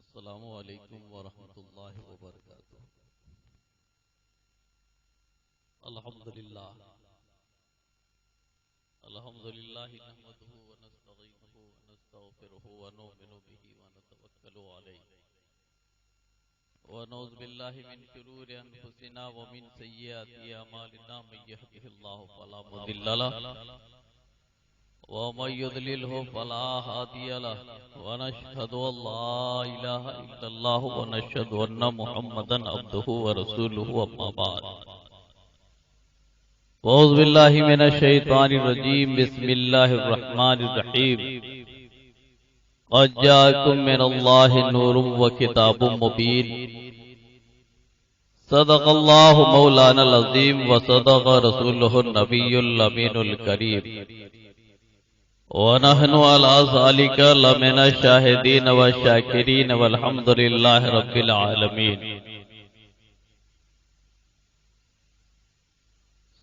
السلام علیکم ورحمۃ اللہ وبرکاتہ۔ الحمدللہ نحمده ونستعینه ونستغفره ونؤمن به ونتوکل علیہ ونعوذ باللہ من شرور انفسنا ومن سیئات اعمالنا، من یهده اللہ فلا مضل له ومن يضلله فلا هادي له، ونشهد أن لا إله إلا الله ونشهد أن محمدا عبده ورسوله، أما بعد أعوذ بالله من الشيطان الرجيم، بسم الله الرحمن الرحيم۔ قد جاءكم من الله نور وكتاب مبين، صدق الله مولانا العظيم وصدق رسوله النبي الأمين الكريم، ونحن على ذلك لمن الشاهدين والشاكرين والحمد لله رب العالمين۔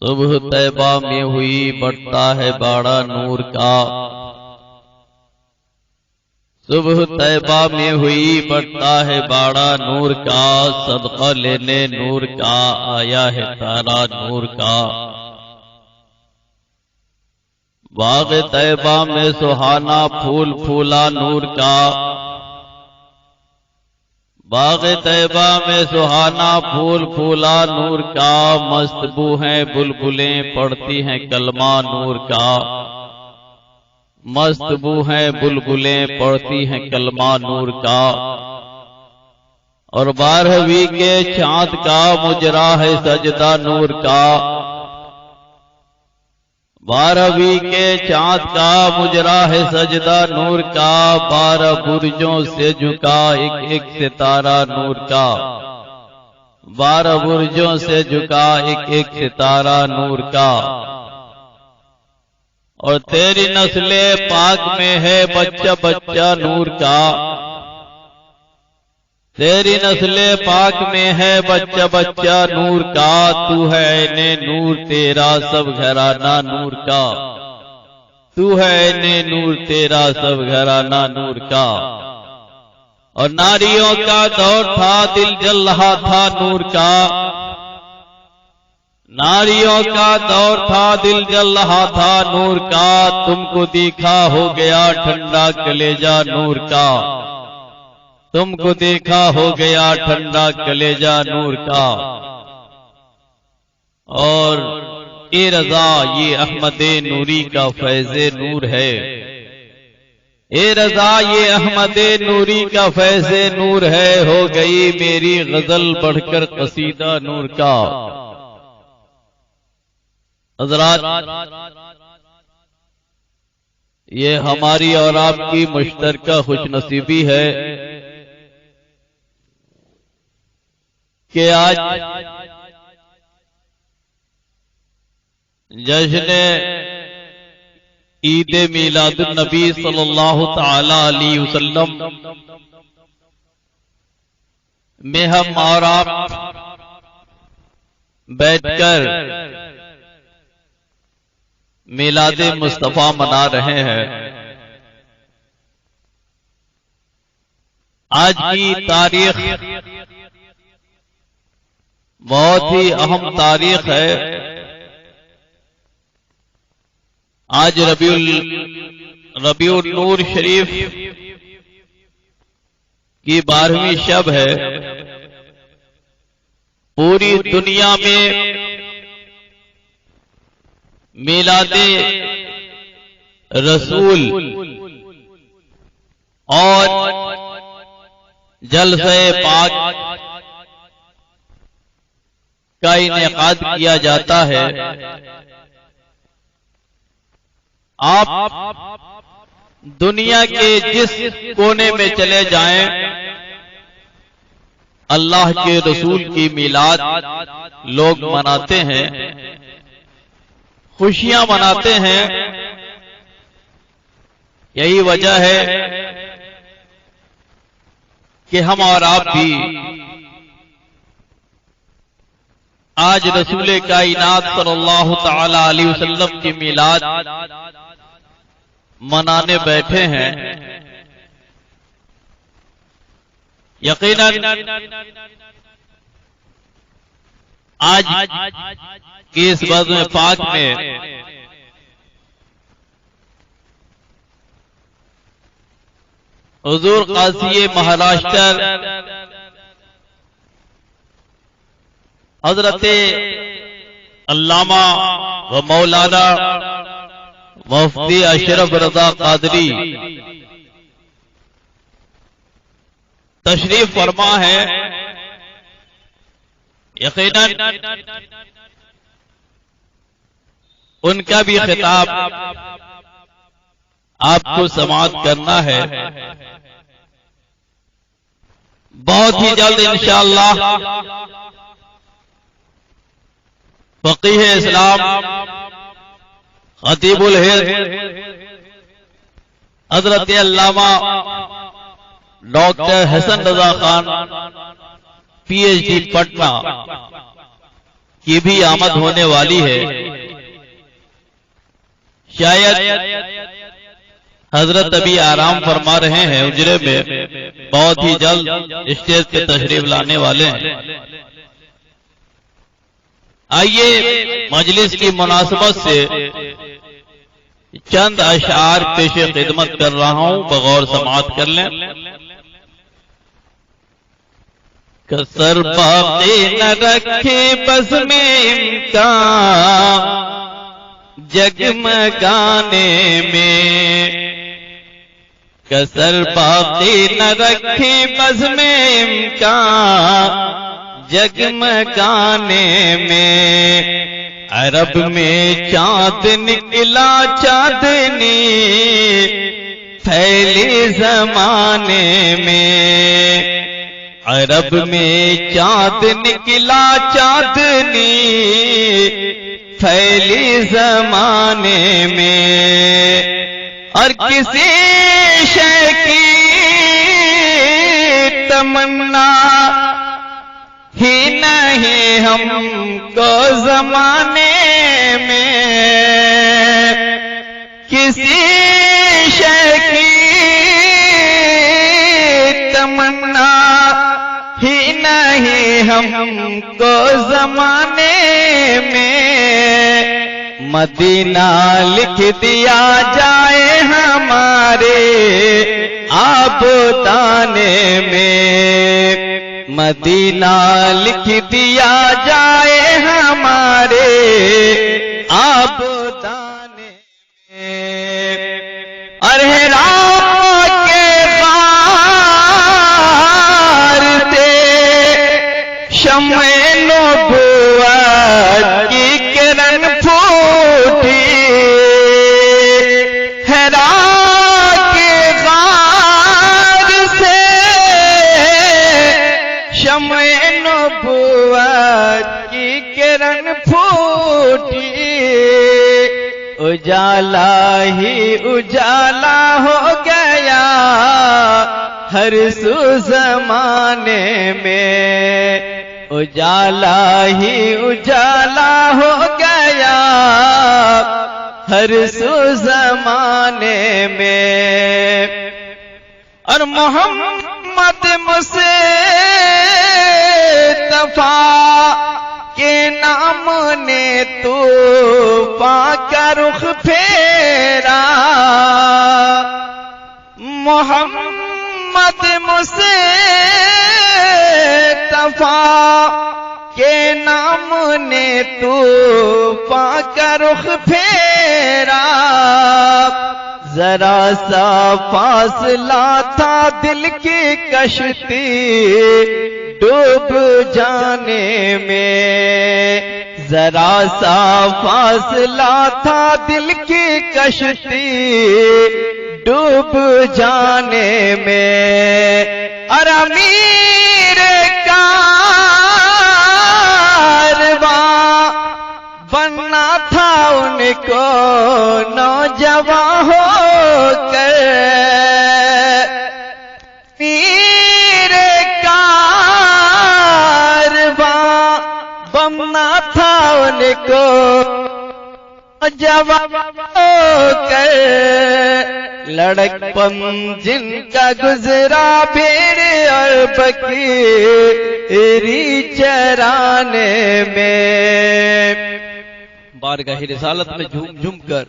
صبح طیبہ میں ہوئی بڑھتا ہے باڑا نور کا، صبح طیبہ میں ہوئی بڑھتا ہے باڑا نور کا، صدقہ لینے نور کا آیا ہے تارا نور کا۔ باغ طیبہ میں سہانا پھول پھولا نور کا، باغ طیبہ میں سہانا پھول پھولا نور کا، مست بو ہیں بلبلیں پڑھتی ہیں کلمہ نور کا، مست بو ہیں بلبلیں پڑھتی ہیں کلمہ نور کا۔ اور 12ویں کے چاند کا مجرا ہے سجدہ نور کا، 12ویں کے چاند کا مجرا ہے سجدہ نور کا، 12 برجوں سے جھکا ایک ایک ستارہ نور کا، 12 برجوں سے جھکا ایک ایک ستارہ نور کا۔ اور تیری نسل پاک میں ہے بچہ بچہ نور کا، تیری نسل پاک میں ہے بچہ بچہ نور کا، تو ہے عین نور تیرا سب گھرانہ نور کا، تو ہے عین نور تیرا سب گھرانہ نور کا۔ اور ناریوں کا دور تھا دل جل رہا تھا نور کا، ناریوں کا دور تھا دل جل رہا تھا نور کا، تم کو دیکھا ہو گیا ٹھنڈا کلیجہ نور کا، تم کو دیکھا ہو گیا ٹھنڈا کلیجہ نور کا۔ اور اے رضا یہ احمد نوری کا فیض نور ہے، اے رضا یہ احمد نوری کا فیض نور ہے، ہو گئی میری غزل بڑھ کر قصیدہ نور کا۔ حضرات، یہ ہماری اور آپ کی مشترکہ خوش نصیبی ہے کہ آج جشن عید میلاد النبی صلی اللہ تعالی علیہ وسلم میں ہم اور آپ بیٹھ کر میلاد مصطفیٰ منا رہے ہیں۔ آج کی تاریخ بہت ہی اہم تاریخ ہے۔ آج ربیع النور شریف کی 12ویں شب ہے۔ پوری دنیا میں میلاد رسول اور جلسہ پاک کا انعقاد کیا جاتا ہے۔ آپ دنیا کے جس کونے میں چلے جائیں، اللہ کے رسول کی میلاد لوگ مناتے ہیں، خوشیاں مناتے ہیں۔ یہی وجہ ہے کہ ہم اور آپ بھی آج رسول کائنات صلی اللہ تعالی علیہ وسلم کی میلاد منانے بیٹھے ہیں۔ یقیناً آج کی اس بزم پاک میں حضور قاضی مہاراشٹر حضرت علامہ و مولانا مفتی اشرف رضا قادری تشریف فرما ہے۔ یقیناً ان کا بھی خطاب آپ کو سماعت کرنا ہے۔ بہت ہی جلد انشاءاللہ فقیہ اسلام خطیب الہند حضرت علامہ doctor Hasan Raza Khan P H D Patna کی بھی آمد ہونے والی ہے۔ شاید حضرت ابھی آرام فرما رہے ہیں اجرے میں، بہت ہی جلد اسٹیج پہ تشریف لانے والے ہیں۔ آئیے مجلس کی مناسبت سے چند اشعار پیش خدمت کر رہا ہوں، بغور سماعت کر لیں۔ کسر باقی نہ رکھے بس میں امکان جگمگانے میں، کسر باقی نہ رکھے بس میں امکان جگمگانے میں۔ عرب میں چاند نکلا چاندنی پھیلی زمانے میں، عرب میں چاند نکلا چاندنی پھیلی زمانے میں، اور کسی شے کی تمنا ہی نہیں ہم کو زمانے میں، کسی شے کی تمنا ہی نہیں ہم کو زمانے میں، مدینہ لکھ دیا جائے ہمارے آبادانے میں، مدینہ لکھ دیا جائے ہمارے آبادانے میں، اور ہرا کے غار سے شمع نبوت کی کرن پھوٹی، ہرا کے غار سے شمع نبوت کی کرن پھوٹی، اجالا ہی اجالا ہو گیا ہر سو زمانے میں، اجالا ہی اجالا ہو گیا ہر سو زمانے میں، اور محمد مصطفیٰ کے نام نے طوفان کا رخ پھیرا، محمد مصطفیٰ کے نام نے طوفان کا رخ پھیرا، ذرا سا فاصلہ تھا دل کی کشتی ڈوب جانے میں، ذرا سا فاصلہ تھا دل کی کشتی ڈوب جانے میں، اور امیر کارواں بننا تھا ان کو نوجوان ہو کر، امیر کارواں بننا تھا ان کو جوان ہو کر لڑکپن جن کا گزرا بھیڑ اور بکری چرانے میں، بارگاہ رسالت میں جھوم جھوم کر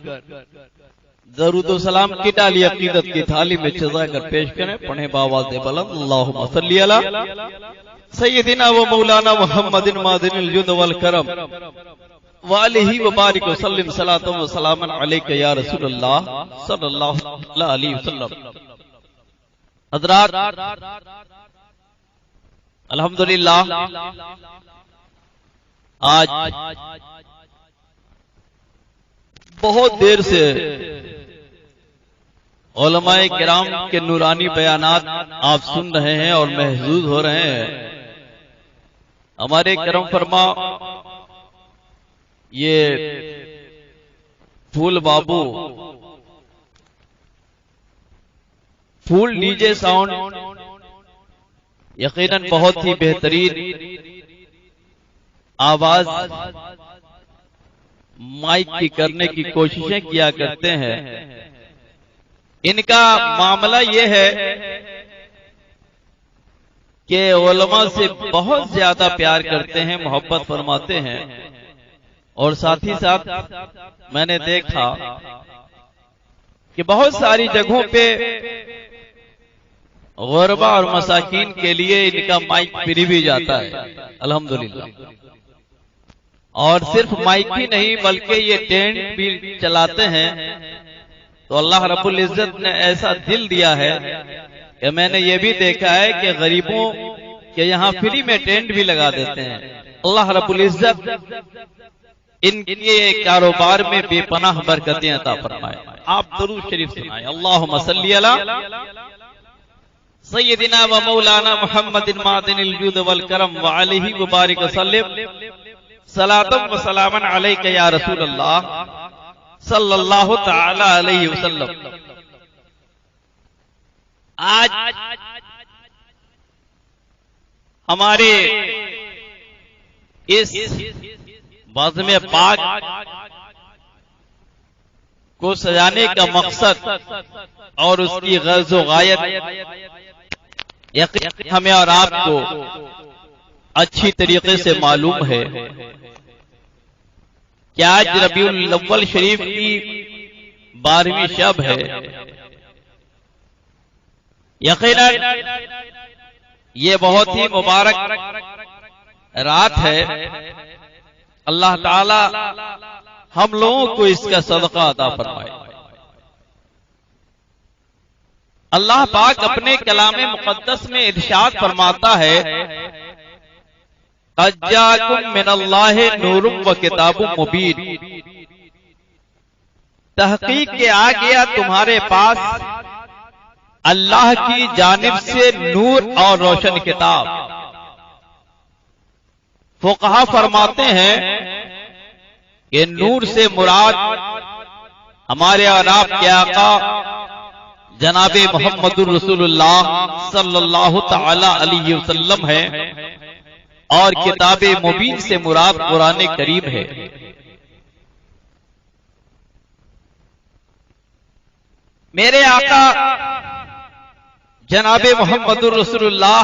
درود و سلام کی ڈالی عقیدت کی تھالی میں چزا کر پیش کریں، پڑھیں باواز بلند اللہم صلی علی سیدنا و مولانا محمد مادن الجود والکرم وآلہ وبارک وسلم صلاۃ و سلاما علیک یا رسول اللہ صلی اللہ علیہ وسلم۔ حضرات الحمدللہ آج بہت دیر سے علماء کرام کے نورانی بیانات آپ سن رہے ہیں اور محظوظ ہو رہے ہیں۔ ہمارے کرم فرما یہ پھول بابو پھول ڈی جے ساؤنڈ یقیناً بہت ہی بہترین آواز مائک کی کرنے کی کوششیں کیا کرتے ہیں۔ ان کا معاملہ یہ ہے کہ علماء سے بہت زیادہ پیار کرتے ہیں، محبت فرماتے ہیں، اور ساتھ ہی ساتھ میں نے دیکھا کہ بہت ساری جگہوں پہ غربا اور مساکین کے لیے ان کا مائک فری بھی جاتا ہے الحمدللہ، اور صرف مائک ہی نہیں بلکہ یہ ٹینٹ بھی چلاتے ہیں۔ تو اللہ رب العزت نے ایسا دل دیا ہے کہ میں نے یہ بھی دیکھا ہے کہ غریبوں کے یہاں فری میں ٹینٹ بھی لگا دیتے ہیں۔ اللہ رب العزت ان کے کاروبار میں بے پناہ برکتیں عطا فرمائے۔ آپ درود شریف سنائیں، اللہم صلی علی سیدنا و مولانا محمد مادن الجود والکرم وعلیہ وبارک وسلم صلاۃ و سلاما علیک یا رسول اللہ صلی اللہ تعالی علیہ وسلم۔ آج ہمارے اس بزم پاک کو سجانے کا مقصد اور اس کی غرض و غایت یقین ہمیں اور آپ کو اچھی طریقے سے معلوم ہے کہ آج ربیع الاول شریف کی 12ویں شب ہے۔ یقیناً یہ بہت ہی مبارک رات ہے۔ اللہ تعالی ہم لوگوں کو اس کا صدقہ عطا فرمائے۔ اللہ پاک اپنے کلام مقدس میں ارشاد فرماتا ہے قد جاءکم من اللہ نور و کتاب مبین، تحقیق کے آ گیا تمہارے پاس اللہ کی جانب سے نور اور روشن کتاب۔ فقہا فرماتے ہیں کہ نور سے مراد ہمارے اور آپ کے آقا جناب محمد الرسول اللہ صلی اللہ تعالی علیہ وسلم ہے، اور کتاب مبین سے مراد قرآن کریم ہے۔ میرے آقا جناب محمد الرسول اللہ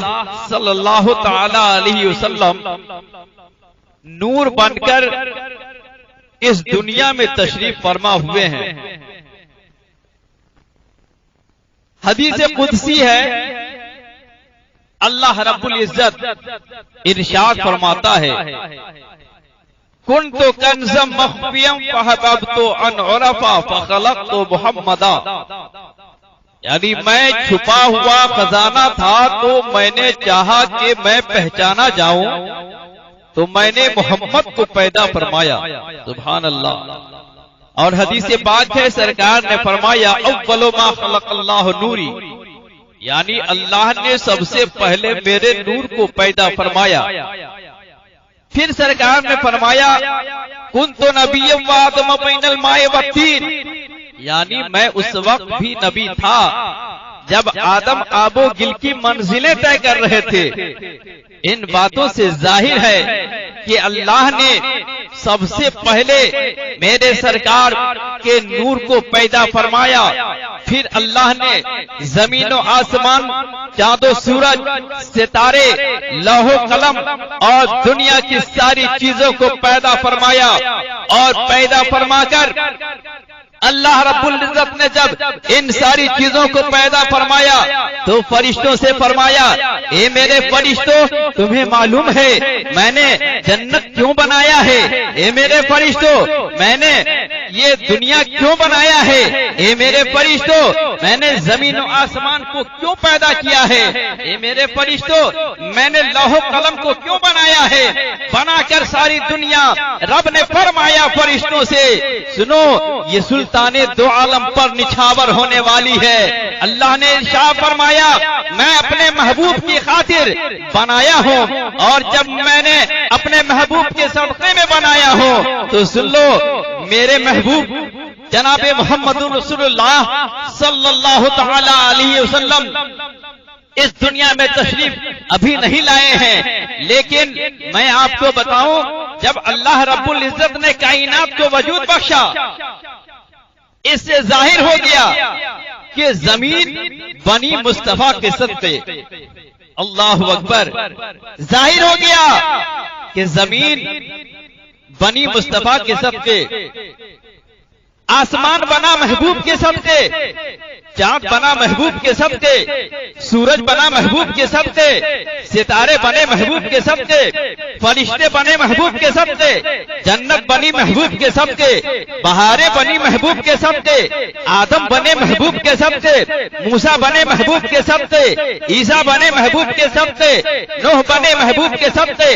صلی اللہ تعالی علیہ وسلم نور بن کر اس دنیا میں تشریف فرما ہوئے ہیں۔ حدیث قدسی ہے، اللہ رب العزت ارشاد فرماتا ہے کنت کنزا مخفیا فحببت ان عرفا فخلقت محمدا، یعنی میں چھپا ہوا خزانہ تھا تو میں نے چاہا کہ میں پہچانا جاؤں تو میں نے محمد کو پیدا فرمایا۔ سبحان اللہ۔ اور حدیث پاک ہے، سرکار نے فرمایا اول ما خلق اللہ نوری، یعنی اللہ نے سب سے پہلے میرے نور کو پیدا فرمایا۔ پھر سرکار نے فرمایا کنت نبی و آدم بین الماء والطین، یعنی میں اس وقت بھی نبی تھا جب آدم آب و گل کی منزلیں طے کر رہے تھے، ان باتوں سے ظاہر ہے کہ اللہ نے سب سے پہلے میرے سرکار کے نور کو پیدا فرمایا، پھر اللہ نے زمین و آسمان، چاند و سورج، ستارے، لوح و قلم اور دنیا کی ساری چیزوں کو پیدا فرمایا، اور پیدا فرما کر اللہ رب العزت نے جب ان ساری چیزوں کو پیدا فرمایا تو فرشتوں سے فرمایا، اے میرے فرشتوں، تمہیں معلوم ہے میں نے جنت کیوں بنایا ہے؟ اے میرے فرشتوں، میں نے یہ دنیا کیوں بنایا ہے؟ اے میرے فرشتوں، میں نے زمین و آسمان کو کیوں پیدا کیا ہے؟ اے میرے فرشتوں، میں نے لوح و قلم کو کیوں بنایا ہے؟ بنا کر ساری دنیا رب نے فرمایا فرشتوں سے، سنو، یہ سلطان دو عالم پر نچھاور ہونے والی ہے۔ اللہ نے ارشاد فرمایا، میں اپنے محبوب کی خاطر بنایا ہوں، اور جب میں نے اپنے محبوب کے صدقے میں بنایا ہوں تو سن لو، میرے محبوب جناب محمد رسول اللہ صلی اللہ تعالی علیہ وسلم اس دنیا میں تشریف ابھی نہیں لائے ہیں، لیکن میں آپ کو بتاؤں، جب اللہ رب العزت نے کائنات کو وجود بخشا، اس سے ظاہر ہو گیا کہ زمین بنی مصطفیٰ کے صدقے، اللہ اکبر، ظاہر ہو گیا کہ زمین بنی مصطفیٰ کے صدقے، آسمان بنا محبوب کے صدقے، چاند بنا محبوب کے صدقے، سورج بنا محبوب کے صدقے، ستارے بنے محبوب کے صدقے، فرشتے بنے محبوب کے صدقے، جنت بنی محبوب کے صدقے، بہاریں بنی محبوب کے صدقے، آدم بنے محبوب کے صدقے، موسیٰ بنے محبوب کے صدقے، عیسیٰ بنے محبوب کے صدقے، نوح بنے محبوب کے صدقے،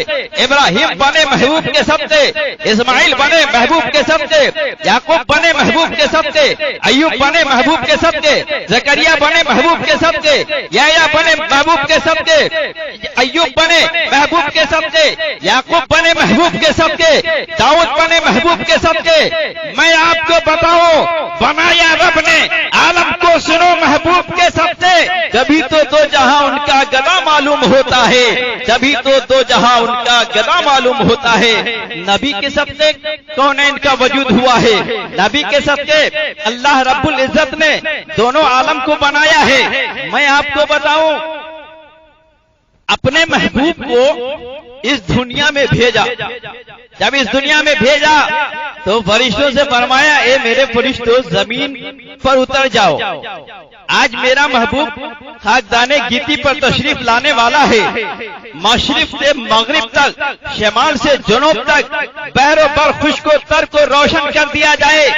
ابراہیم بنے محبوب کے صدقے، اسماعیل بنے محبوب کے صدقے، یعقوب بنے محبوب کے صدقے، ایوب بنے محبوب کے صدقے، زکریا بنے محبوب کے صدقے، یحییٰ بنے محبوب کے صدقے، ایوب بنے محبوب کے صدقے، یعقوب بنے محبوب کے صدقے، داؤد بنے محبوب کے صدقے۔ میں آپ کو بتاؤں، بنایا رب نے عالم کو، سنو، محبوب کے صدقے، جبھی تو دو جہاں ان کا گدا معلوم ہوتا ہے، جبھی تو دو جہاں ان کا گدا معلوم ہوتا ہے۔ نبی کے صدقے کونین کا وجود ہوا ہے، نبی کے صدقے اللہ رب العزت نے دونوں عالم کو بنایا ہے۔ میں آپ کو بتاؤں، اپنے محبوب کو اس دنیا میں بھیجا، جب اس دنیا میں بھیجا تو فرشتوں سے فرمایا، اے میرے فرشتوں، زمین پر اتر جاؤ، آج میرا محبوب خاکدان گیتی پر تشریف لانے والا ہے۔ مشرق سے مغرب تک، شمال سے جنوب تک، بحر و بر، خشک و تر کو روشن کر دیا جائے،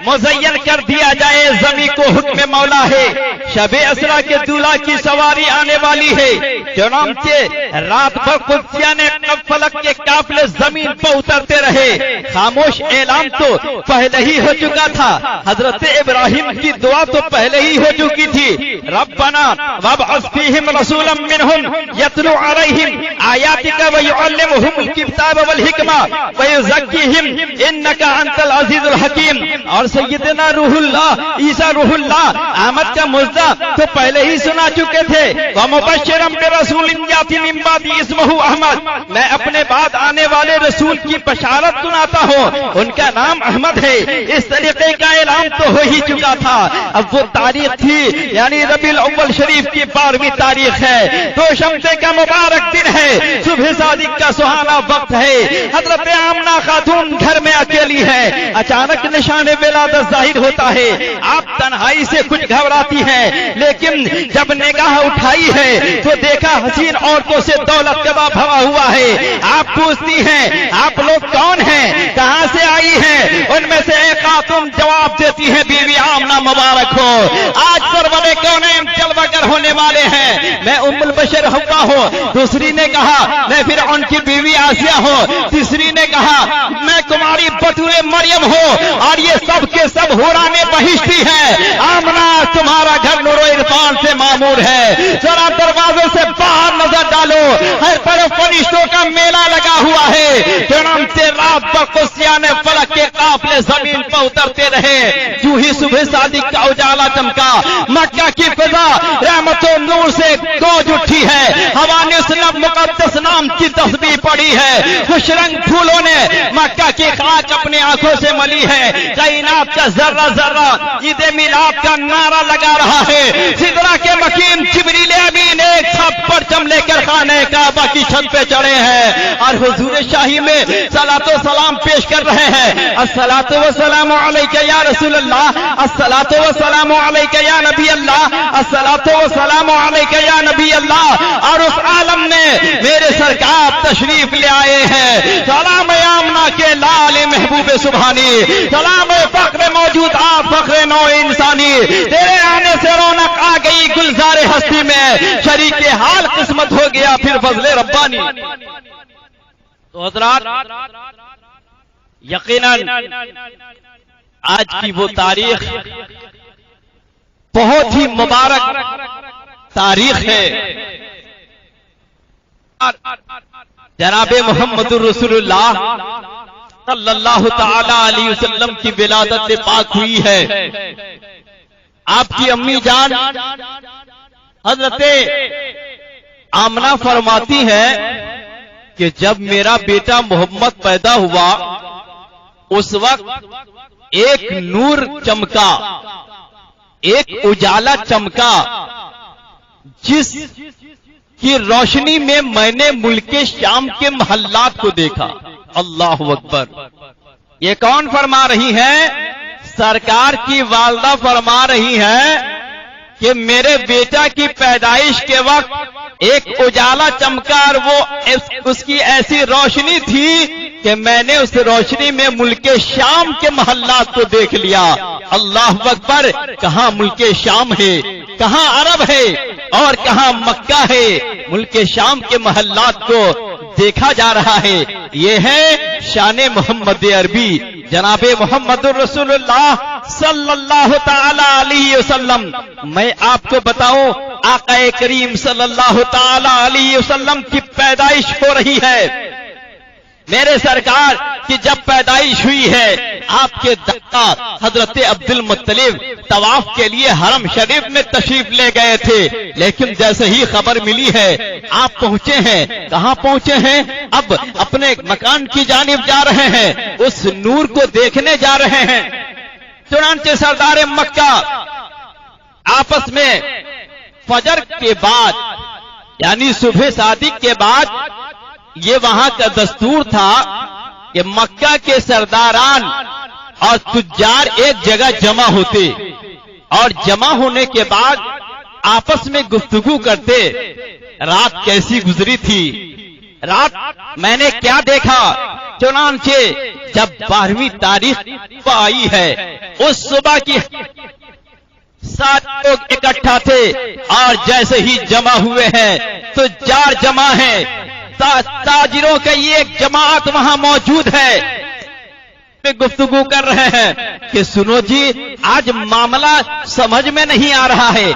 مزین کر دیا جائے۔ زمین کو حکم مولا ہے، شب اسرا کے دولہا کی سواری آنے والی ہے، چنانچہ رات بھر قدسیان فلک کے قافلے زمین پر اترتے رہے۔ خاموش اعلان تو پہلے ہی ہو چکا تھا، حضرت ابراہیم کی دعا تو پہلے ہی ہو چکی تھی، ربنا وابعث فیہم رسولا منہم یتلو علیہم آیاتک ویعلمہم الکتاب والحکمہ ویزکیہم انک انت العزیز الحکیم۔ اور سیدنا روح اللہ، عیسیٰ روح اللہ احمد کا مژدہ تو پہلے ہی سنا چکے تھے، ومبشرا برسول یاتی من بعد اسمہ احمد، میں اپنے بعد آنے والے رسول کی بشارت سناتا ہوں، ان کا نام احمد ہے۔ اس طریقے کا اعلان تو ہو ہی چکا تھا۔ اب وہ تاریخ تھی، یعنی ربیع الاول شریف کی 12ویں تاریخ ہے، دو شمسے کا مبارک دن ہے، صبح صادق کا سہانا وقت ہے۔ حضرت آمنہ خاتون گھر میں اکیلی ہے، اچانک نشان ولادت ظاہر ہوتا ہے۔ آپ تنہائی سے کچھ گھبراتی ہیں، لیکن جب نگاہ اٹھائی ہے تو دیکھا حسین عورتوں سے دولت کبا بھرا ہوا ہے۔ آپ پوچھتی ہیں، آپ لوگ کون ہیں، کہاں سے آئی ہیں؟ ان میں سے ایک خاتون جواب دیتی ہے، بیوی آمنہ مبارک ہو، آج سرور کونین جلوہ گر ہونے والے ہیں، میں ام البشر حوا ہوں۔ دوسری نے کہا، میں فرعون کی بیوی آسیہ ہوں۔ تیسری نے کہا، میں کماری بطول مریم ہوں، اور یہ سب کے سب حوران بہشتی ہیں۔ آمنہ، تمہارا گھر نور و عرفان سے معمور ہے، ذرا دروازوں سے باہر نظر ڈالو، ہر طرف فرشتوں کا میلہ لگا ہوا ہے۔ چنانچہ رات بھر قدسیان فلک کے قافلے زمین پر اترتے رہے۔ جو ہی صبح صادق کا اجالا چمکا، مکہ کی فضا تو نور سے گوج اٹھی ہے، ہوا نے اس مقدس نام کی تسبیح پڑھی ہے، خوش رنگ پھولوں نے مکہ کی خاک اپنی آنکھوں سے ملی ہے، کائنات کا ذرہ ذرہ عید میلاد کا نعرہ لگا رہا ہے، سدرہ کے مکین جبریل امین ایک ساتھ پرچم لے کر خانہ کعبہ کی چھت پہ چڑھے ہیں اور حضور شاہی میں صلاۃ و سلام پیش کر رہے ہیں۔ الصلاۃ والسلام علیک یا رسول اللہ، الصلاۃ والسلام علیک یا نبی اللہ، الصلاۃ والسلام علیک یا نبی اللہ۔ اور اس عالم نے میرے سرکار تشریف لے آئے ہیں، سلام آمنہ کے لال محبوب سبحانی، سلام فخر موجودات فخر نو انسانی، تیرے آنے سے رونق آ گئی گلزار ہستی میں، شریک حال قسمت ہو گیا پھر فضل ربانی۔ تو حضرات یقیناً آج کی وہ تاریخ بہت ہی مبارک تاریخ ہے۔ جناب محمد رسول اللہ صلی اللہ تعالی علیہ وسلم کی ولادت پاک ہوئی ہے۔ آپ کی امی جان حضرت آمنہ فرماتی ہے کہ جب میرا بیٹا محمد پیدا ہوا اس وقت ایک نور چمکا، ایک اجالا چمکا، جس کی روشنی میں نے ملک شام کے محلات کو دیکھا۔ اللہ اکبر! یہ کون فرما رہی ہے؟ سرکار کی والدہ فرما رہی ہے کہ میرے بیٹا کی پیدائش کے وقت ایک اجالا چمکا اور وہ اس کی ایسی روشنی تھی کہ میں نے اس روشنی میں ملک شام کے محلات کو دیکھ لیا۔ اللہ اکبر! کہاں ملک شام ہے، کہاں عرب ہے اور کہاں مکہ ہے، ملک شام کے محلات کو دیکھا جا رہا ہے۔ یہ ہے شان محمد عربی، جناب محمد رسول اللہ صلی اللہ تعالی علیہ وسلم۔ میں آپ کو بتاؤں، آقا کریم صلی اللہ تعالی علیہ وسلم کی پیدائش ہو رہی ہے۔ میرے سرکار کی جب پیدائش ہوئی ہے، آپ کے دادا حضرت عبد المطلب طواف کے لیے حرم شریف میں تشریف لے گئے تھے، لیکن جیسے ہی خبر ملی ہے آپ پہنچے ہیں۔ کہاں پہنچے ہیں؟ اب اپنے مکان کی جانب جا رہے ہیں، اس نور کو دیکھنے جا رہے ہیں۔ چنانچہ سردار مکہ آپس میں فجر کے بعد یعنی صبح صادق کے بعد یہ وہاں کا دستور تھا کہ مکہ کے سرداران اور تجار ایک جگہ جمع ہوتے اور جمع ہونے کے بعد آپس میں گفتگو کرتے، رات کیسی گزری تھی، رات میں نے کیا دیکھا۔ چنانچہ جب 12ویں تاریخ آئی ہے، اس صبح کی 7 لوگ اکٹھا تھے اور جیسے ہی جمع ہوئے ہیں تجار جمع ہیں، تاجروں کی ایک جماعت وہاں موجود ہے، گفتگو کر رہے ہیں کہ سنو جی، آج معاملہ سمجھ میں نہیں آ رہا ہے،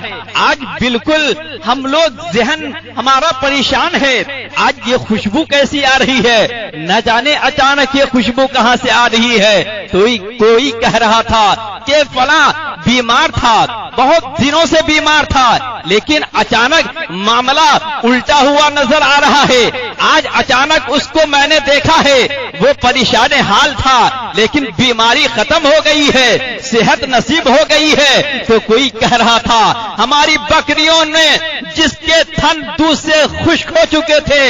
آج بالکل ہم لوگ ذہن ہمارا پریشان ہے، آج یہ خوشبو کیسی آ رہی ہے، نہ جانے اچانک یہ خوشبو کہاں سے آ رہی ہے۔ کوئی کہہ رہا تھا کہ فلاں بیمار تھا، بہت دنوں سے بیمار تھا، لیکن اچانک معاملہ الٹا ہوا نظر آ رہا ہے، آج اچانک اس کو میں نے دیکھا ہے، وہ پریشان حال تھا لیکن بیماری ختم ہو گئی ہے، صحت نصیب ہو گئی ہے۔ تو کوئی کہہ رہا تھا ہماری بکریوں نے جس کے تھن دودھ سے خشک ہو چکے تھے،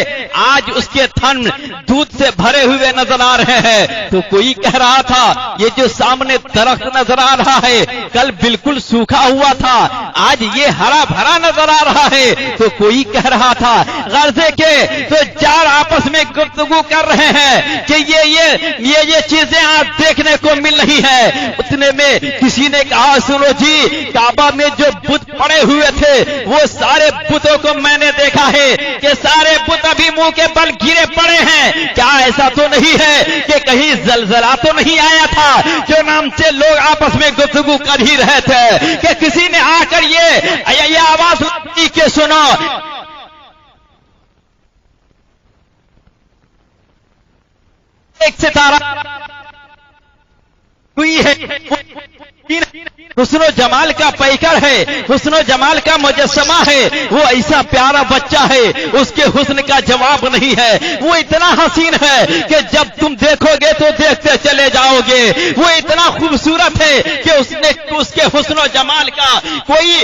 آج اس کے تھن دودھ سے بھرے ہوئے نظر آ رہے ہیں۔ تو کوئی کہہ رہا تھا یہ جو سامنے درخت نظر آ رہا ہے کل بالکل سوکھا ہوا تھا، آج یہ ہرا بھرا نظر آ رہا ہے۔ تو کوئی کہہ رہا تھا غرضے کے تو چار آپس میں گفتگو کر رہے ہیں کہ یہ چیزیں آج دیکھنے کو مل رہی ہے۔ اتنے میں کسی نے کہا سنو جی، کعبہ میں جو بت پڑے ہوئے تھے وہ سارے بتوں کو میں نے دیکھا ہے کہ سارے بت ابھی منہ کے بل گرے پڑے ہیں، کیا ایسا تو نہیں ہے کہ کہیں زلزلہ تو نہیں آیا تھا؟ جو نام سے لوگ آپس میں گفتگو کر ہی رہے تھے کہ کسی نے آ کر یہ آواز لگی کہ سنو، ایک ستارہ ہوئی ہے حسن و جمال کا پیکر ہے، حسن و جمال کا مجسمہ ہے، وہ ایسا پیارا بچہ ہے، اس کے حسن کا جواب نہیں ہے، وہ اتنا حسین ہے کہ جب تم دیکھو گے تو دیکھتے چلے جاؤ گے، وہ اتنا خوبصورت ہے کہ اس کے حسن و جمال کا کوئی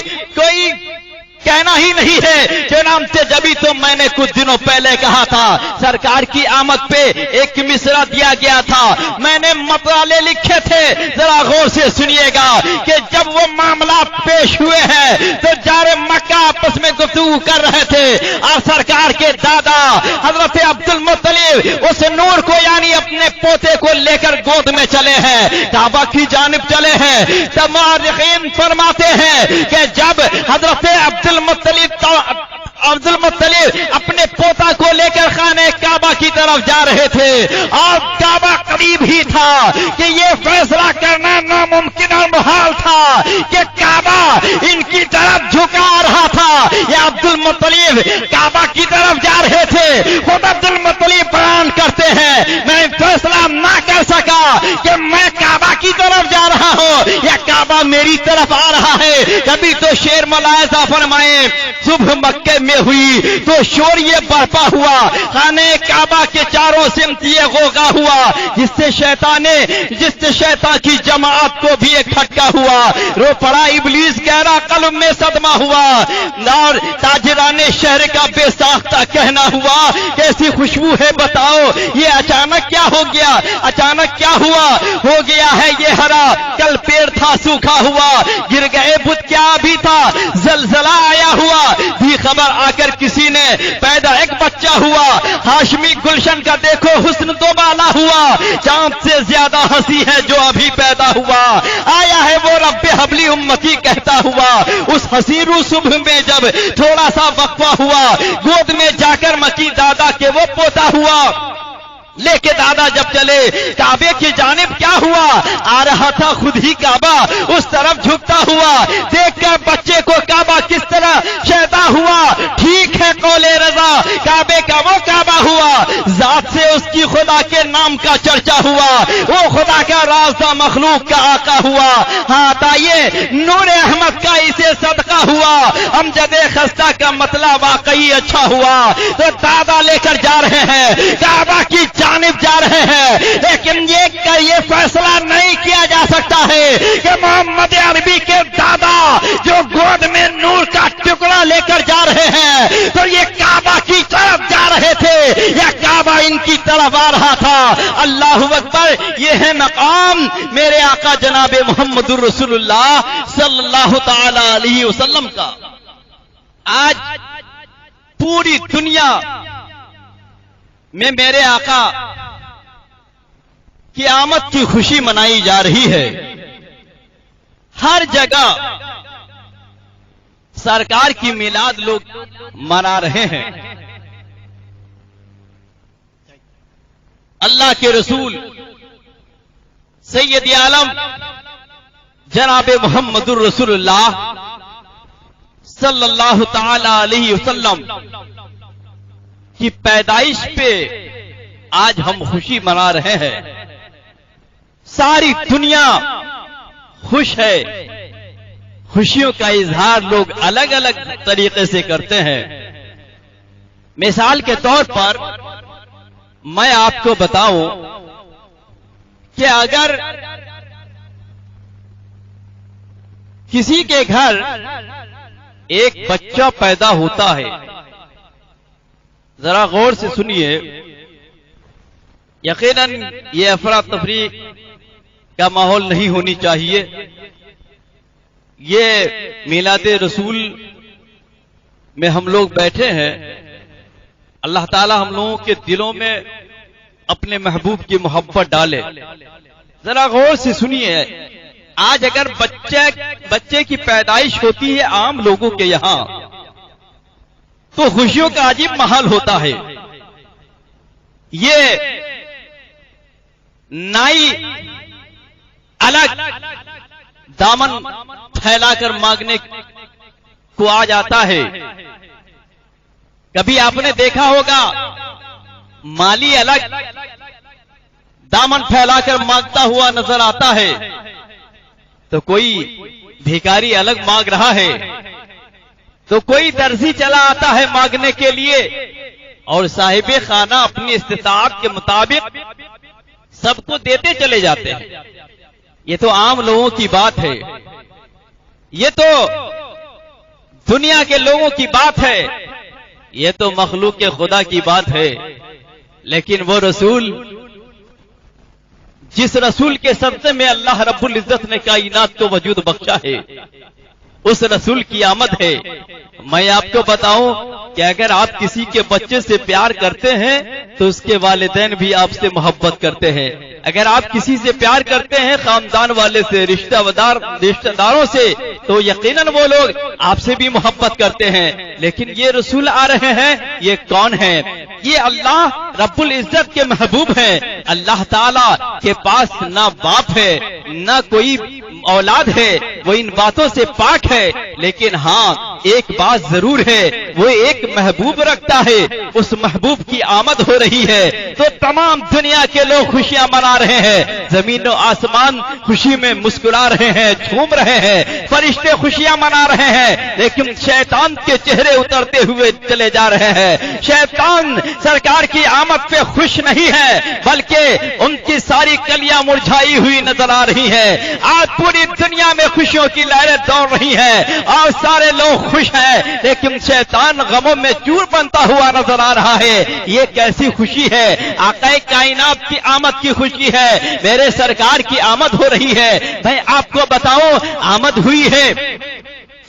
کہنا ہی نہیں ہے۔ چنانچہ جبھی تو میں نے کچھ دنوں پہلے کہا تھا سرکار کی آمد پہ ایک مصرع دیا گیا تھا، میں نے مطالعے لکھے تھے، ذرا غور سے سنیے گا کہ جب وہ معاملات پیش ہوئے ہیں تو جار مکہ آپس میں گفتگو کر رہے تھے اور سرکار کے دادا حضرت عبد المطلب اس نور کو یعنی اپنے پوتے کو لے کر گود میں چلے ہیں، کعبہ کی جانب چلے ہیں۔ تب مورخین فرماتے ہیں کہ جب حضرت عبد المطلب اپنے پوتا کو لے کر خانہ کعبہ کی طرف جا رہے تھے اور کعبہ قریب ہی تھا کہ یہ فیصلہ کرنا ناممکن اور محال تھا کہ کعبہ ان کی طرف جھکا رہا تھا یا عبد المطلب کعبہ کی طرف جا رہے تھے۔ خود عبد المطلب بیان کرتے ہیں میں فیصلہ نہ کر سکا کہ میں کعبہ کی طرف جا رہا ہوں یا کعبہ میری طرف آ رہا ہے۔ کبھی تو شیر ملاحظہ فرمائے صبح مکے میں ہوئی تو شور یہ برپا ہوا، خانہ کعبہ کے چاروں سمت یہ غوغا ہوا جس سے شیطان کی جماعت کو بھی ایک پھٹکا ہوا، رو پڑا ابلیس گہرا قلب میں صدمہ ہوا اور تاجران شہر کا بے ساختہ کہنا ہوا کیسی خوشبو ہے بتاؤ، یہ اچانک کیا ہو گیا، اچانک کیا ہوا، ہو گیا ہے یہ ہرا، کل پیڑ تھا سوکھا ہوا، گر گئے بت کیا بھی تھا، زلزلہ آیا ہوا، بھی خبر آ کر کسی نے پیدا ایک بچہ ہوا، ہاشمی گلشن کا دیکھو حسن دوبالا ہوا، چاند سے زیادہ ہنسی ہے جو ابھی پیدا ہوا، آیا ہے وہ رب حبلی امتی کہتا ہوا، اس حسین صبح میں جب تھوڑا سا وقفہ ہوا، گود میں جا کر مکی دادا کے وہ پوتا ہوا، لے کے دادا جب چلے کعبے کی جانب کیا ہوا، آ رہا تھا خود ہی کعبہ اس طرف جھکتا ہوا، دیکھ کر بچے کو کعبہ کس طرح شیدا ہوا، ٹھیک ہے قول رضا کعبے کا وہ کعبہ ہوا، ذات سے اس کی خدا کے نام کا چرچا ہوا، وہ خدا کا راستہ مخلوق کا آقا ہوا، ہاں آئیے نور احمد کا اسے صدقہ ہوا، امجد خستہ کا مطلب واقعی اچھا ہوا، تو دادا لے کر جا رہے ہیں کعبہ کی جانب جا رہے ہیں، لیکن یہ فیصلہ نہیں کیا جا سکتا ہے کہ محمد عربی کے دادا جو گود میں نور کا ٹکڑا لے کر جا رہے ہیں تو یہ کعبہ کی طرف جا رہے تھے یا کعبہ ان کی طرف آ رہا تھا۔ اللہ اکبر، یہ ہے مقام میرے آقا جناب محمد الرسول اللہ صلی اللہ تعالی علیہ وسلم کا۔ آج پوری دنیا میں میرے آقا کی آمد کی خوشی منائی جا رہی ہے، ہر جگہ سرکار کی میلاد لوگ منا رہے ہیں۔ اللہ کے رسول سید عالم جناب محمد الرسول اللہ صلی اللہ تعالی علیہ وسلم کی پیدائش پہ آج ہم خوشی منا رہے ہیں، ساری دنیا خوش ہے۔ خوشیوں کا اظہار لوگ الگ الگ طریقے سے کرتے ہیں۔ مثال کے طور پر میں آپ کو بتاؤں کہ اگر کسی کے گھر ایک بچہ پیدا ہوتا ہے، ذرا غور سے سنیے، یقیناً یہ افراتفری کا ماحول نہیں ہونی چاہیے، یہ میلاد رسول میں ہم لوگ بیٹھے ہیں، اللہ تعالی ہم لوگوں کے دلوں میں اپنے محبوب کی محبت ڈالے۔ ذرا غور سے سنیے، آج اگر بچے کی پیدائش ہوتی ہے عام لوگوں کے یہاں تو خوشیوں کا عجیب ماحول ہوتا ہے۔ یہ نائی الگ دامن پھیلا کر مانگنے کو آ جاتا ہے، کبھی آپ نے دیکھا ہوگا مالی الگ دامن پھیلا کر مانگتا ہوا نظر آتا ہے، تو کوئی بھیکاری الگ مانگ رہا ہے، تو کوئی درزی چلا آتا ہے مانگنے کے لیے، اور صاحب خانہ اپنی استطاعت کے مطابق سب کو دیتے چلے جاتے ہیں۔ یہ تو عام لوگوں کی بات ہے، یہ تو دنیا کے لوگوں کی بات ہے، یہ تو مخلوق کے خدا کی بات ہے۔ لیکن وہ رسول، جس رسول کے صدقے میں اللہ رب العزت نے کائنات کو وجود بخشا ہے، اس رسول کی آمد ہے۔ میں آپ کو بتاؤں کہ اگر آپ کسی کے بچے سے پیار کرتے ہیں تو اس کے والدین بھی آپ سے محبت کرتے ہیں۔ اگر آپ کسی سے پیار کرتے ہیں، خاندان والے سے، رشتہ داروں سے، تو یقیناً وہ لوگ آپ سے بھی محبت کرتے ہیں۔ لیکن یہ رسول آ رہے ہیں، یہ کون ہیں؟ یہ اللہ رب العزت کے محبوب ہیں۔ اللہ تعالی کے پاس نہ باپ ہے، نہ کوئی اولاد ہے، وہ ان باتوں سے پاک ہے۔ لیکن ہاں ایک بات ضرور ہے، وہ ایک محبوب رکھتا ہے، اس محبوب کی آمد ہو رہی ہے تو تمام دنیا کے لوگ خوشیاں منا رہے ہیں، زمین و آسمان خوشی میں مسکرا رہے ہیں، جھوم رہے ہیں، فرشتے خوشیاں منا رہے ہیں۔ لیکن شیطان کے چہرے اترتے ہوئے چلے جا رہے ہیں۔ شیطان سرکار کی آمد پہ خوش نہیں ہے، بلکہ ان کی ساری کلیاں مرجھائی ہوئی نظر آ رہی ہیں۔ آج پوری دنیا میں خوشیوں کی لہریں دوڑ رہی ہیں اور سارے لوگ خوش ہیں، لیکن شیطان غموں میں چور بنتا ہوا نظر آ رہا ہے۔ یہ کیسی خوشی ہے؟ آقا کائنات کی آمد کی خوشی ہے، میرے سرکار کی آمد ہو رہی ہے۔ میں آپ کو بتاؤں، آمد ہوئی ہے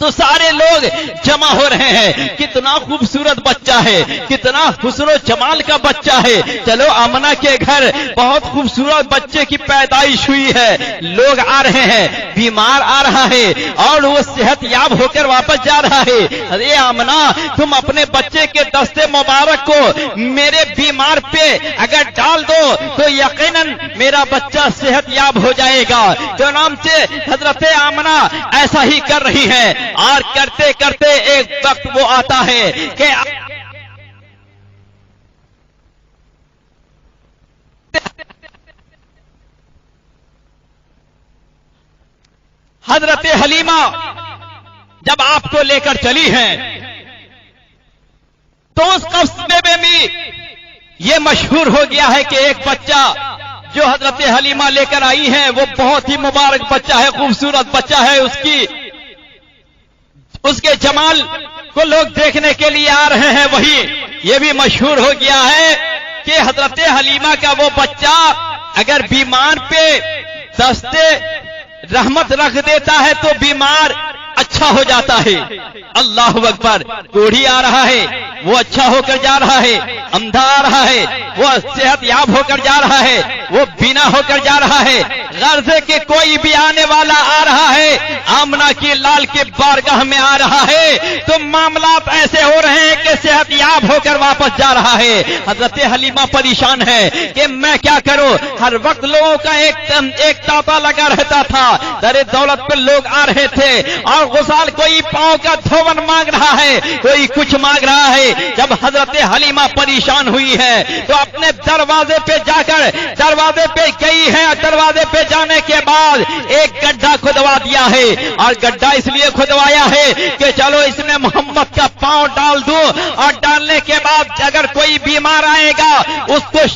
تو سارے لوگ جمع ہو رہے ہیں۔ کتنا خوبصورت بچہ ہے، کتنا حسن و جمال کا بچہ ہے۔ چلو آمنہ کے گھر بہت خوبصورت بچے کی پیدائش ہوئی ہے، لوگ آ رہے ہیں، بیمار آ رہا ہے اور وہ صحت یاب ہو کر واپس جا رہا ہے۔ ارے آمنہ، تم اپنے بچے کے دستے مبارک کو میرے بیمار پہ اگر ڈال دو تو یقیناً میرا بچہ صحت یاب ہو جائے گا۔ تو نام سے حضرت آمنہ ایسا ہی کر رہی ہے، اور کرتے کرتے ایک وقت وہ آتا ہے کہ حضرت حلیمہ جب آپ کو لے کر چلی ہیں تو اس قصبے میں بھی یہ مشہور ہو گیا ہے کہ ایک بچہ جو حضرت حلیمہ لے کر آئی ہیں وہ بہت ہی مبارک بچہ ہے، خوبصورت بچہ ہے۔ اس کے جمال کو لوگ دیکھنے کے لیے آ رہے ہیں۔ وہی یہ بھی مشہور ہو گیا ہے کہ حضرت حلیمہ کا وہ بچہ اگر بیمار پہ دستے رحمت رکھ دیتا ہے تو بیمار اچھا ہو جاتا ہے۔ اللہ اکبر، کوڑھی آ رہا ہے وہ اچھا ہو کر جا رہا ہے، اندھا آ رہا ہے وہ صحت یاب ہو کر جا رہا ہے، وہ بینا ہو کر جا رہا ہے۔ غرض ہے کہ کوئی بھی آنے والا آ رہا ہے، آمنہ کی لال کے بارگاہ میں آ رہا ہے تو معاملات ایسے ہو رہے ہیں کہ صحت یاب ہو کر واپس جا رہا ہے۔ حضرت حلیمہ پریشان ہے کہ میں کیا کروں، ہر وقت لوگوں کا ایک تاتا لگا رہتا تھا، در دولت پہ لوگ آ رہے تھے اور غسال کوئی پاؤں کا دھون مانگ رہا ہے، کوئی کچھ مانگ رہا ہے۔ جب حضرت حلیمہ پریشان ہوئی ہے تو اپنے دروازے پہ جا کر دروازے پہ گئی ہے، دروازے پہ جانے کے بعد ایک گڈھا کھدوا دیا ہے، اور گڈھا اس لیے کھدوایا ہے کہ چلو اس میں محمد کا پاؤں ڈال دوں، اور ڈالنے کے بعد اگر کوئی بیمار آئے گا اس کو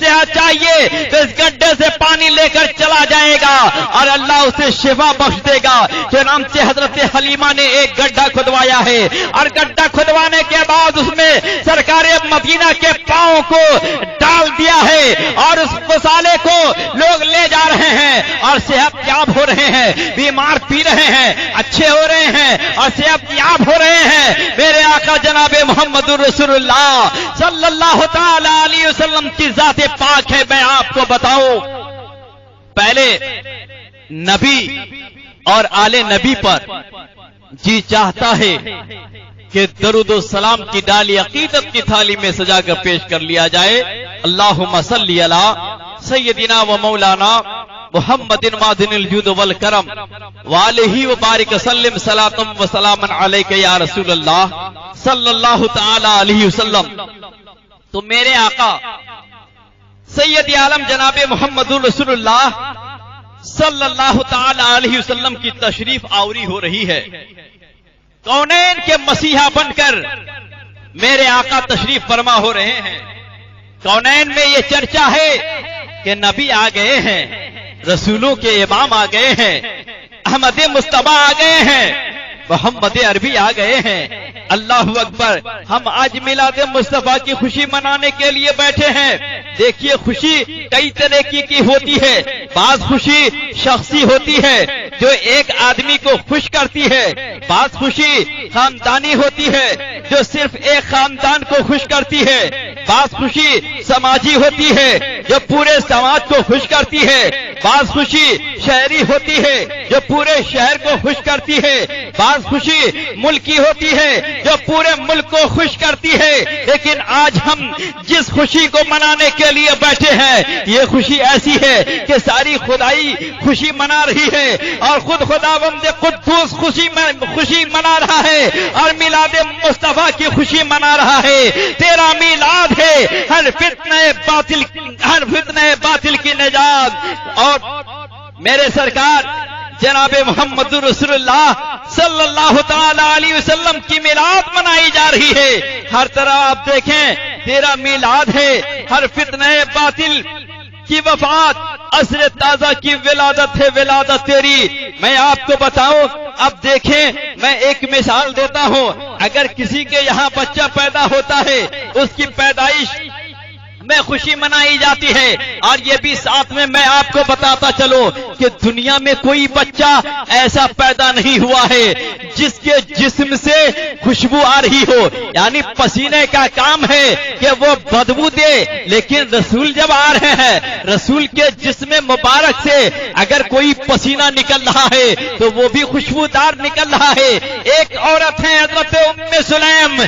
صحت چاہیے تو اس گڈھے سے پانی لے کر چلا جائے گا اور اللہ اسے شفا بخش دے گا۔ چنانچہ حضرت حلیمہ نے ایک گڈھا کھدوایا ہے، اور گڈھا کھدوانے کے بعد اس میں سرکار مدینہ کے پاؤں کو ڈال دیا ہے، اور اس غسالے کو لوگ لے جا رہے ہیں اور صحت یاب ہو رہے ہیں، بیمار پی رہے ہیں، اچھے ہو رہے ہیں اور صحت یاب ہو رہے ہیں۔ میرے آقا جناب محمد رسول اللہ صلی اللہ تعالی علیہ وسلم کی ذات پاک ہے۔ میں آپ کو بتاؤں، پہلے نبی اور آل نبی پر جی چاہتا ہے کہ درود و سلام کی ڈالی عقیدت کی تھالی میں سجا کر پیش کر لیا جائے۔ اللہم صلی علی سیدنا و مولانا محمد معدن الجود والکرم وآلہ وبارک وسلم صلاۃ و سلام علیک یا رسول اللہ صلی اللہ تعالی علیہ وسلم۔ تو میرے آقا سید عالم جناب محمد رسول اللہ صلی اللہ تعالی علیہ وسلم کی تشریف آوری ہو رہی ہے. کونین کے مسیحا بن کر میرے آقا تشریف فرما ہو رہے ہیں. کونین میں یہ چرچا ہے کہ نبی آ گئے ہیں، رسولوں کے امام آ گئے ہیں، احمد مصطفیٰ آ گئے ہیں، محمد عربی آ گئے ہیں. اللہ اکبر. ہم آج میلاد مصطفیٰ کی خوشی منانے کے لیے بیٹھے ہیں. دیکھیے خوشی کئی طرح کی ہوتی ہے. بعض خوشی شخصی ہوتی ہے جو ایک آدمی کو خوش کرتی ہے. بعض خوشی خاندانی ہوتی ہے جو صرف ایک خاندان کو خوش کرتی ہے. بعض خوشی سماجی ہوتی ہے جو پورے سماج کو خوش کرتی ہے. بعض خوشی شہری ہوتی ہے جو پورے شہر کو خوش کرتی ہے. بعض خوشی ملکی ہوتی ہے جو پورے ملک کو خوش کرتی ہے. لیکن آج ہم جس خوشی کو منانے کے لیے بیٹھے ہیں یہ خوشی ایسی ہے کہ ساری خدائی خوشی منا رہی ہے اور خود خداوند قدوس خوشی منا رہا ہے اور میلاد مصطفیٰ کی خوشی منا رہا ہے. تیرا میلاد ہے ہر فتنہ باطل کی نجات. اور میرے سرکار جناب محمد رسول اللہ صلی اللہ تعالی علیہ وسلم کی میلاد منائی جا رہی ہے. ہر طرح آپ دیکھیں تیرا میلاد ہے ہر فتنہ باطل کی وفات، عصر تازہ کی ولادت ہے ولادت تیری. میں آپ کو بتاؤں، اب دیکھیں میں ایک مثال دیتا ہوں. اگر کسی کے یہاں بچہ پیدا ہوتا ہے اس کی پیدائش میں خوشی منائی جاتی ہے. اور یہ بھی ساتھ میں آپ کو بتاتا چلوں کہ دنیا میں کوئی بچہ ایسا پیدا نہیں ہوا ہے جس کے جسم سے خوشبو آ رہی ہو. یعنی پسینے کا کام ہے کہ وہ بدبو دے، لیکن رسول جب آ رہے ہیں رسول کے جسم مبارک سے اگر کوئی پسینہ نکل رہا ہے تو وہ بھی خوشبودار نکل رہا ہے. ایک عورت ہے حضرت ام سلیم،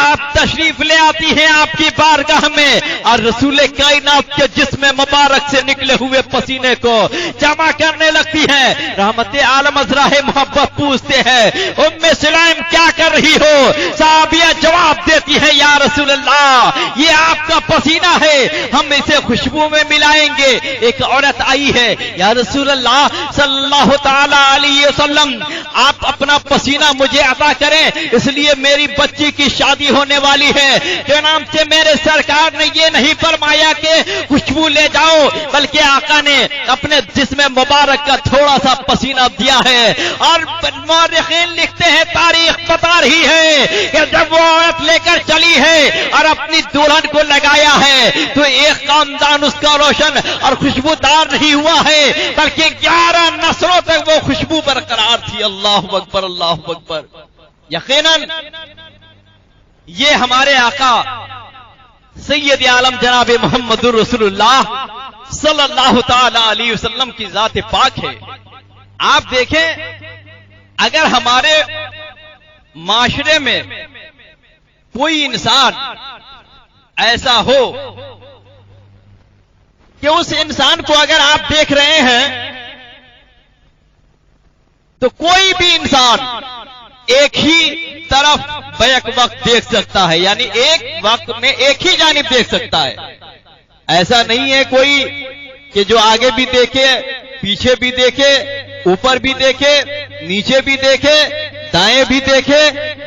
آپ تشریف لے آتی ہیں آپ کی بارگاہ میں اور رسول کائنات کے جسم مبارک سے نکلے ہوئے پسینے کو جمع کرنے لگتی ہے. رحمت عالم ازراہ محبت پوچھتے ہیں ام سلیم کیا کر رہی ہو؟ صحابیہ جواب دیتی ہے یا رسول اللہ یہ آپ کا پسینہ ہے، ہم اسے خوشبو میں ملائیں گے. ایک عورت آئی ہے یا رسول اللہ صلی اللہ تعالی علیہ وسلم آپ اپنا پسینہ مجھے عطا کریں، اس لیے میری بچی کی شادی ہونے والی ہے. چنانچہ میرے سرکار نے یہ نہیں فرمایا کہ خوشبو لے جاؤ، بلکہ آقا نے اپنے جسم مبارک کا تھوڑا سا پسینہ دیا ہے. اور مورخین لکھتے ہیں تاریخ بتا رہی ہے کہ جب وہ عورت لے کر چلی ہے اور اپنی دلہن کو لگایا ہے تو ایک خاندان اس کا روشن اور خوشبودار نہیں ہوا ہے بلکہ 11 نسلوں تک وہ خوشبو برقرار تھی. اللہ اکبر اللہ اکبر. یقیناً یہ ہمارے آقا سید عالم جناب محمد رسول اللہ صلی اللہ تعالی علیہ وسلم کی ذات پاک ہے. آپ دیکھیں اگر ہمارے معاشرے میں کوئی انسان ایسا ہو کہ اس انسان کو اگر آپ دیکھ رہے ہیں تو کوئی بھی انسان ایک ہی طرف بیک وقت دیکھ سکتا ہے، یعنی ایک وقت میں ایک ہی جانب دیکھ سکتا ہے. ایسا نہیں ہے کوئی کہ جو آگے بھی دیکھے پیچھے بھی دیکھے اوپر بھی دیکھے نیچے بھی دیکھے دائیں بھی دیکھے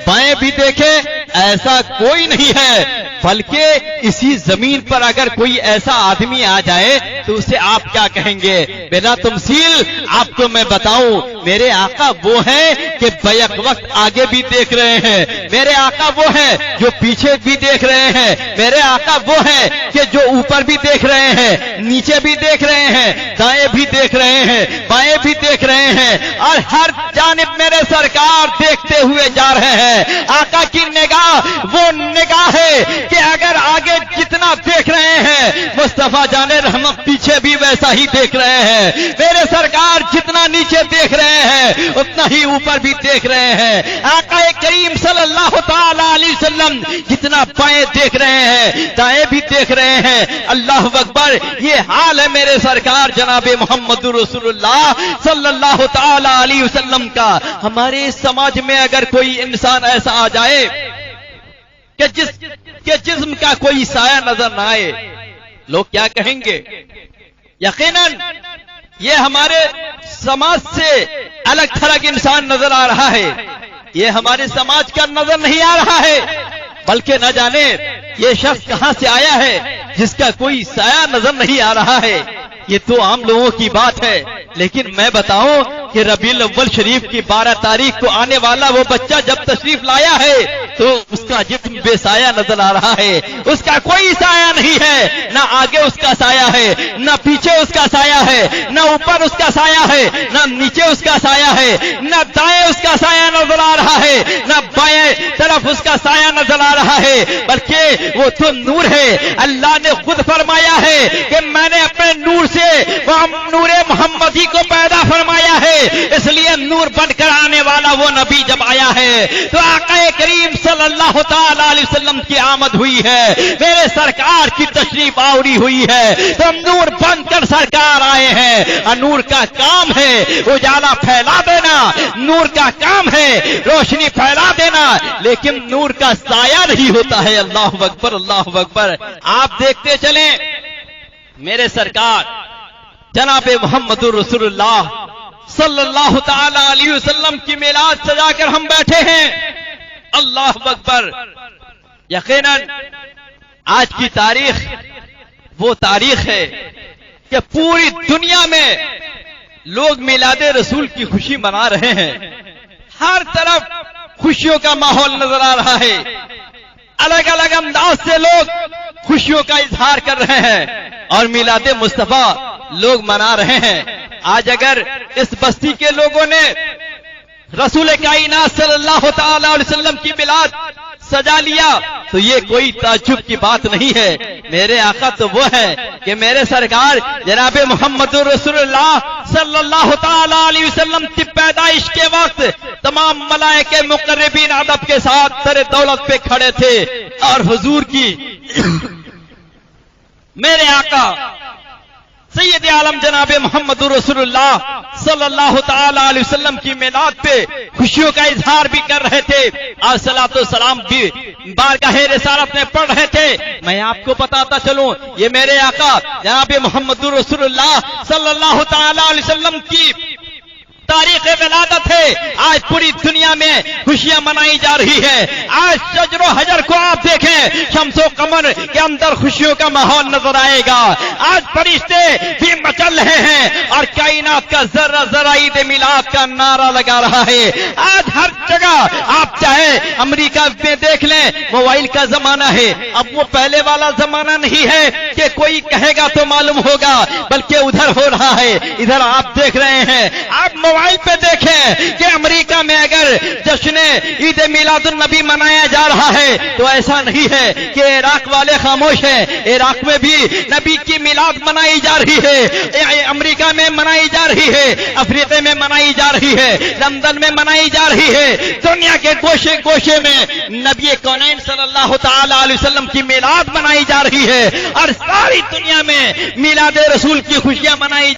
بائیں بھی دیکھے، ایسا کوئی نہیں ہے. بلکہ اسی زمین پر اگر کوئی ایسا آدمی آ جائے تو اسے آپ کیا کہیں گے؟ بنا تمثیل آپ کو میں بتاؤں میرے آقا وہ ہیں کہ بیک وقت آگے بھی دیکھ رہے ہیں، میرے آقا وہ ہیں جو پیچھے بھی دیکھ رہے ہیں، میرے آقا وہ ہیں کہ جو اوپر بھی دیکھ رہے ہیں نیچے بھی دیکھ رہے ہیں دائیں بھی دیکھ رہے ہیں بائیں بھی دیکھ رہے ہیں اور ہر جانب میرے سرکار دیکھتے ہوئے جا رہے ہیں. آقا کی نگاہ وہ نگاہ ہے کہ اگر آگے جتنا دیکھ رہے ہیں مصطفیٰ جان رحمت پیچھے بھی ویسا ہی دیکھ رہے ہیں. میرے سرکار جتنا نیچے دیکھ رہے ہیں اتنا ہی اوپر بھی دیکھ رہے ہیں. آقا کریم صلی اللہ تعالی علیہ وسلم جتنا بائیں دیکھ رہے ہیں دائیں بھی دیکھ رہے ہیں. اللہ اکبر. یہ حال ہے میرے سرکار جناب محمد رسول اللہ صلی اللہ تعالی علیہ وسلم کا. ہمارے سماج میں اگر کوئی انسان ایسا آ جائے کہ جسم کا کوئی سایہ نظر نہ آئے لوگ کیا کہیں گے؟ یقیناً یہ ہمارے سماج سے الگ تھلگ انسان نظر آ رہا ہے، یہ ہمارے سماج کا نظر نہیں آ رہا ہے، بلکہ نہ جانے یہ شخص کہاں سے آیا ہے جس کا کوئی سایہ نظر نہیں آ رہا ہے۔ یہ تو عام لوگوں کی بات ہے، لیکن میں بتاؤں کہ ربیع الاول شریف کی 12 تاریخ کو آنے والا وہ بچہ جب تشریف لایا ہے تو اس کا جسم بے سایہ نظر آ رہا ہے، اس کا کوئی سایہ نہیں ہے، نہ آگے اس کا سایہ ہے، نہ پیچھے اس کا سایہ ہے، نہ اوپر اس کا سایہ ہے، نہ نیچے اس کا سایہ ہے، نہ دائیں اس کا سایہ نظر آ رہا ہے، نہ بائیں طرف اس کا سایہ نظر آ رہا ہے، بلکہ وہ تو نور ہے۔ اللہ نے خود فرمایا ہے کہ میں نے اپنے نور سے وہ نور محمدی کو پیدا فرمایا ہے، اس لیے نور بن کر آنے والا وہ نبی جب آیا ہے تو آقا کریم صلی اللہ تعالی علیہ وسلم کی آمد ہوئی ہے، میرے سرکار کی تشریف آوری ہوئی ہے، تو نور بن کر سرکار آئے ہیں۔ اور نور کا کام ہے اجالا پھیلا دینا، نور کا کام ہے روشنی پھیلا دینا، لیکن نور کا سایہ نہیں ہوتا ہے۔ اللہ اکبر، اللہ اکبر۔ آپ دیکھتے چلیں میرے سرکار جناب محمد رسول اللہ صلی اللہ تعالی علیہ وسلم کی میلاد سجا کر ہم بیٹھے ہیں۔ اللہ اکبر۔ یقیناً آج کی تاریخ وہ تاریخ ہے کہ پوری دنیا میں لوگ میلاد رسول کی خوشی منا رہے ہیں، ہر طرف خوشیوں کا ماحول نظر آ رہا ہے، الگ الگ انداز سے لوگ خوشیوں کا اظہار کر رہے ہیں اور میلاد مصطفیٰ لوگ منا رہے ہیں۔ آج اگر اس بستی کے لوگوں نے رسول کائنات صلی اللہ تعالی علیہ وسلم کی میلاد سجا لیا تو یہ کوئی تعجب کی بات نہیں ہے۔ میرے آقا تو وہ ہے کہ میرے سرکار جناب محمد رسول اللہ صلی اللہ تعالی علیہ وسلم کی پیدائش کے وقت تمام ملائکہ مقربین ادب کے ساتھ سر دولت پہ کھڑے تھے اور حضور کی میرے آقا سید عالم جناب محمد رسول اللہ صلی اللہ تعالی علیہ وسلم کی میلاد پہ خوشیوں کا اظہار بھی کر رہے تھے اور صلاۃ و سلام بھی بارگاہ رسالت میں پڑھ رہے تھے۔ میں آپ کو بتاتا چلوں یہ میرے آقا جناب محمد رسول اللہ صلی اللہ تعالی علیہ وسلم کی تاریخ ولادت ہے۔ آج پوری دنیا میں خوشیاں منائی جا رہی ہے۔ آج شجر و حجر کو آپ دیکھیں، شمس و قمر کے اندر خوشیوں کا ماحول نظر آئے گا۔ آج فرشتے بھی مچل رہے ہیں اور کائنات کا ذرہ ذرہ عید میلاد کا نعرہ لگا رہا ہے۔ آج ہر جگہ آپ چاہے امریکہ میں دیکھ لیں، موبائل کا زمانہ ہے۔ اب وہ پہلے والا زمانہ نہیں ہے کہ کوئی کہے گا تو معلوم ہوگا، بلکہ ادھر ہو رہا ہے، ادھر آپ دیکھ رہے ہیں۔ آپ موبائل پہ دیکھیں کہ امریکہ میں اگر جشن عید میلاد النبی منایا جا رہا ہے تو ایسا نہیں ہے کہ عراق والے خاموش ہیں، عراق میں بھی نبی کی میلاد منائی جا رہی ہے، امریکہ میں منائی جا رہی ہے، افریقہ میں منائی جا رہی ہے، لندن میں منائی جا رہی ہے، دنیا کے گوشے گوشے میں نبی کونین صلی اللہ تعالی علیہ وسلم کی میلاد منائی جا رہی ہے اور ساری دنیا میں میلاد رسول کی خوشیاں منائی